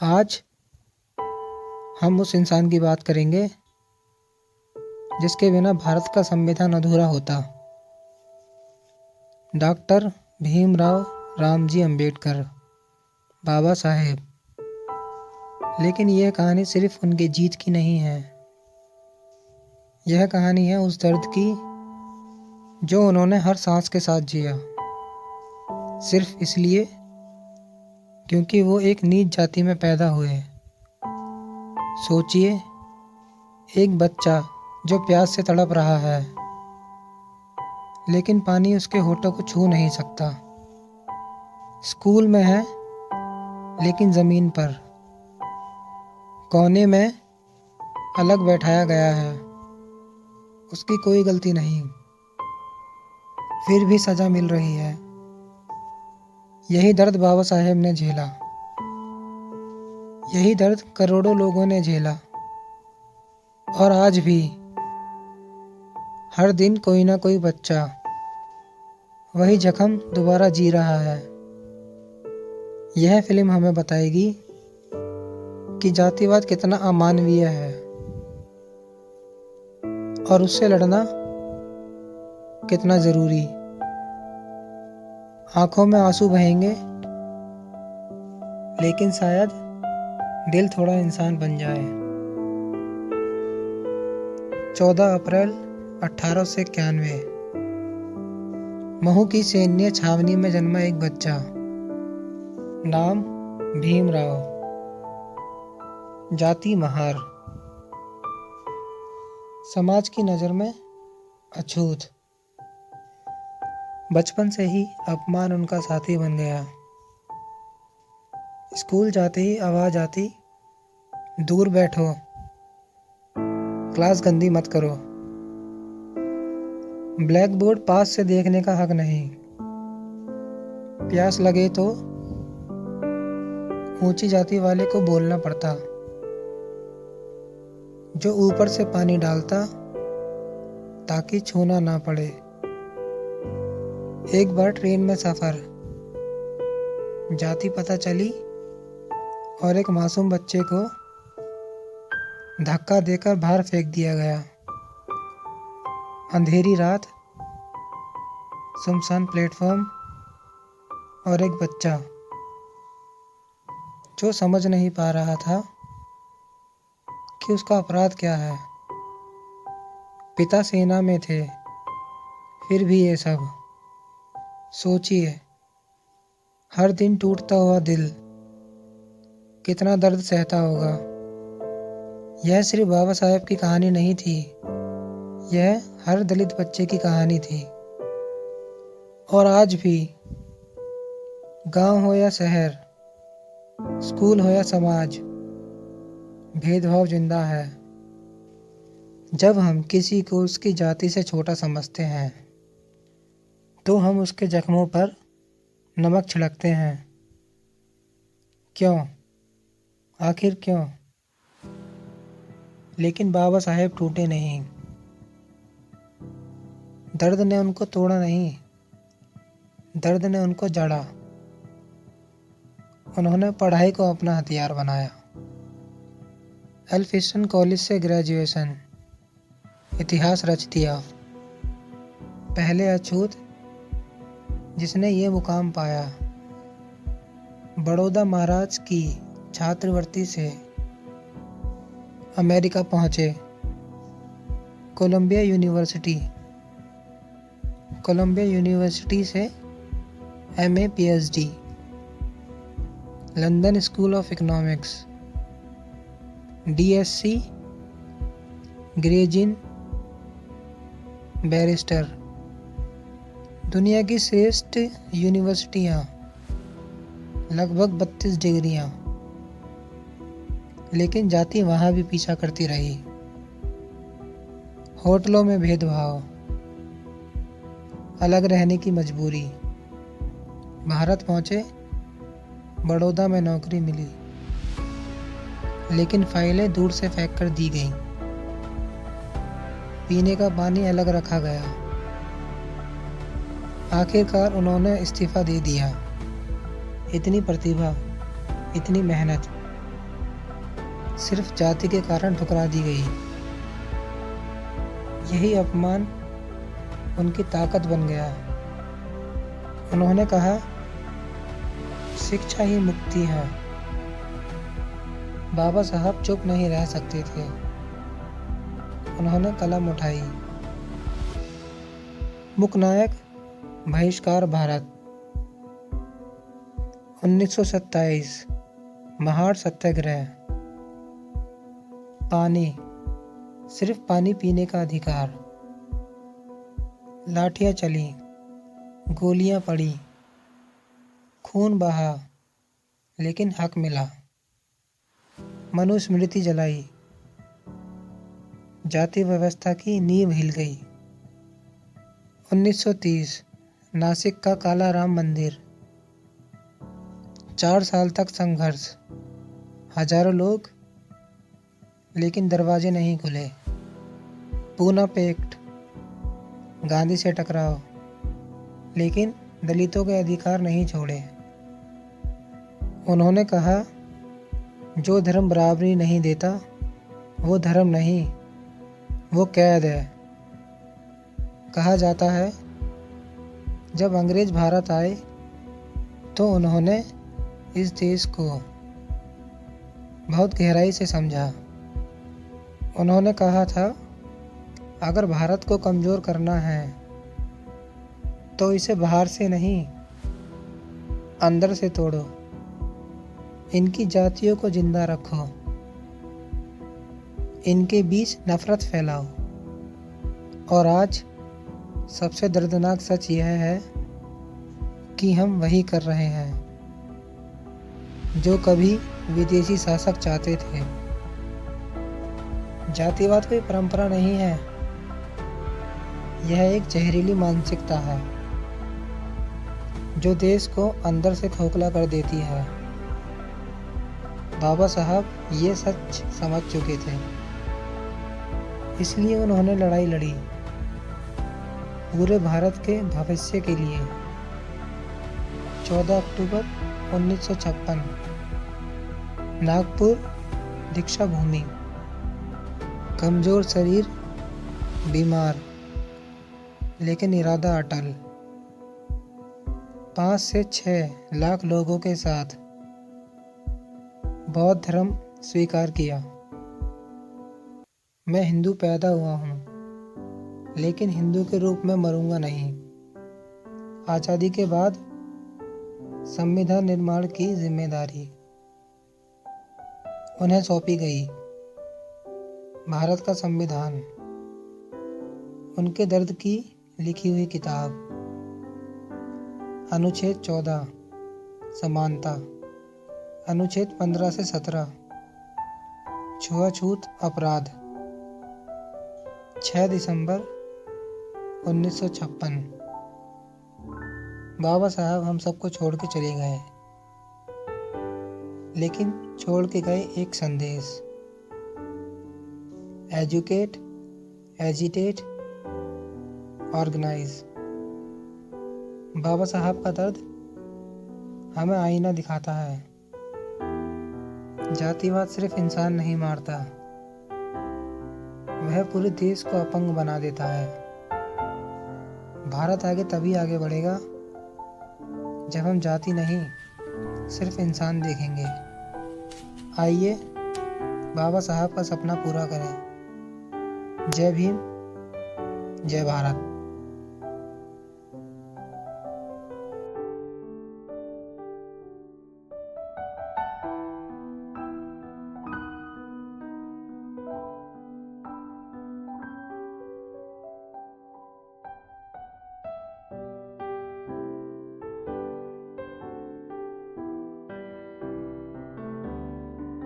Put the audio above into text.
आज हम उस इंसान की बात करेंगे जिसके बिना भारत का संविधान अधूरा होता। डॉक्टर भीमराव रामजी अंबेडकर, बाबा साहेब। लेकिन यह कहानी सिर्फ उनके जीत की नहीं है। यह कहानी है उस दर्द की जो उन्होंने हर सांस के साथ जिया, सिर्फ इसलिए क्योंकि वो एक नीच जाति में पैदा हुए। सोचिए, एक बच्चा जो प्यास से तड़प रहा है, लेकिन पानी उसके होठों को छू नहीं सकता। स्कूल में है, लेकिन ज़मीन पर कोने में अलग बैठाया गया है। उसकी कोई गलती नहीं, फिर भी सज़ा मिल रही है। यही दर्द बाबा साहेब ने झेला, यही दर्द करोड़ों लोगों ने झेला। और आज भी हर दिन कोई ना कोई बच्चा वही जख्म दोबारा जी रहा है। यह फिल्म हमें बताएगी कि जातिवाद कितना अमानवीय है और उससे लड़ना कितना ज़रूरी। आंखों में आंसू बहेंगे, लेकिन शायद दिल थोड़ा इंसान बन जाए। 14 अप्रैल 1891 महू की सैन्य छावनी में जन्मा एक बच्चा, नाम भीमराव, जाति महार, समाज की नज़र में अछूत। बचपन से ही अपमान उनका साथी बन गया। स्कूल जाते ही आवाज आती, दूर बैठो, क्लास गंदी मत करो। ब्लैक बोर्ड पास से देखने का हक नहीं। प्यास लगे तो ऊंची जाति वाले को बोलना पड़ता, जो ऊपर से पानी डालता ताकि छूना ना पड़े। एक बार ट्रेन में सफर, जाति पता चली और एक मासूम बच्चे को धक्का देकर बाहर फेंक दिया गया। अंधेरी रात, सुनसान प्लेटफॉर्म और एक बच्चा जो समझ नहीं पा रहा था कि उसका अपराध क्या है। पिता सेना में थे, फिर भी ये सब। सोचिए, हर दिन टूटता हुआ दिल कितना दर्द सहता होगा। यह सिर्फ बाबा साहेब की कहानी नहीं थी, यह हर दलित बच्चे की कहानी थी। और आज भी, गांव हो या शहर, स्कूल हो या समाज, भेदभाव जिंदा है। जब हम किसी को उसकी जाति से छोटा समझते हैं, तो हम उसके जख्मों पर नमक छिड़कते हैं। क्यों? आखिर क्यों? लेकिन बाबा साहेब टूटे नहीं। दर्द ने उनको तोड़ा नहीं, दर्द ने उनको जड़ा। उन्होंने पढ़ाई को अपना हथियार बनाया। एल्फिंस्टन कॉलेज से ग्रेजुएशन, इतिहास रच दिया। पहले अछूत जिसने ये मुकाम पाया। बड़ौदा महाराज की छात्रवृत्ति से अमेरिका पहुंचे। कोलंबिया यूनिवर्सिटी से MA PhD. London School of Economics, DSc, Gray's Inn, barrister. दुनिया की श्रेष्ठ यूनिवर्सिटियां, लगभग 32 डिग्रियां। लेकिन जाति वहां भी पीछा करती रही। होटलों में भेदभाव, अलग रहने की मजबूरी। भारत पहुंचे, बड़ौदा में नौकरी मिली, लेकिन फाइलें दूर से फेंक कर दी गईं। पीने का पानी अलग रखा गया। आखिरकार उन्होंने इस्तीफा दे दिया। इतनी प्रतिभा, इतनी मेहनत, सिर्फ जाति के कारण ठुकरा दी गई। यही अपमान उनकी ताकत बन गया। उन्होंने कहा, शिक्षा ही मुक्ति है। बाबा साहब चुप नहीं रह सकते थे। उन्होंने कलम उठाई। मुख्य नायक बहिष्कार भारत। 1927 महाड़ सत्याग्रह। पानी, सिर्फ पानी पीने का अधिकार। लाठियां चली, गोलियां पड़ी, खून बहा, लेकिन हक मिला। मनुस्मृति जलाई, जाति व्यवस्था की नींव हिल गई। 1930 नासिक का काला राम मंदिर। 4 साल तक संघर्ष, हजारों लोग, लेकिन दरवाजे नहीं खुले। पूना पैक्ट, गांधी से टकराव, लेकिन दलितों के अधिकार नहीं छोड़े। उन्होंने कहा, जो धर्म बराबरी नहीं देता वो धर्म नहीं, वो कैद है। कहा जाता है, जब अंग्रेज भारत आए तो उन्होंने इस देश को बहुत गहराई से समझा। उन्होंने कहा था, अगर भारत को कमज़ोर करना है तो इसे बाहर से नहीं, अंदर से तोड़ो। इनकी जातियों को जिंदा रखो, इनके बीच नफरत फैलाओ। और आज सबसे दर्दनाक सच यह है कि हम वही कर रहे हैं जो कभी विदेशी शासक चाहते थे। जातिवाद कोई परंपरा नहीं है, यह एक जहरीली मानसिकता है जो देश को अंदर से खोखला कर देती है। बाबा साहब ये सच समझ चुके थे, इसलिए उन्होंने लड़ाई लड़ी पूरे भारत के भविष्य के लिए। 14 अक्टूबर 1956 नागपुर दीक्षा भूमि। कमजोर शरीर, बीमार, लेकिन इरादा अटल। 5 से 6 लाख लोगों के साथ बौद्ध धर्म स्वीकार किया। मैं हिंदू पैदा हुआ हूँ, लेकिन हिंदू के रूप में मरूंगा नहीं। आज़ादी के बाद संविधान निर्माण की जिम्मेदारी उन्हें सौंपी गई। भारत का संविधान, उनके दर्द की लिखी हुई किताब। अनुच्छेद 14 समानता, अनुच्छेद 15 से 17 छुआछूत अपराध। 6 दिसंबर 1956 बाबा साहब हम सबको छोड़ के चले गए, लेकिन छोड़ के गए एक संदेश। Educate, agitate, organise. बाबा साहब का दर्द हमें आईना दिखाता है। जातिवाद सिर्फ इंसान नहीं मारता, वह पूरे देश को अपंग बना देता है। भारत आगे तभी आगे बढ़ेगा जब हम जाति नहीं, सिर्फ इंसान देखेंगे। आइए बाबा साहब का सपना पूरा करें। जय भीम, जय भारत।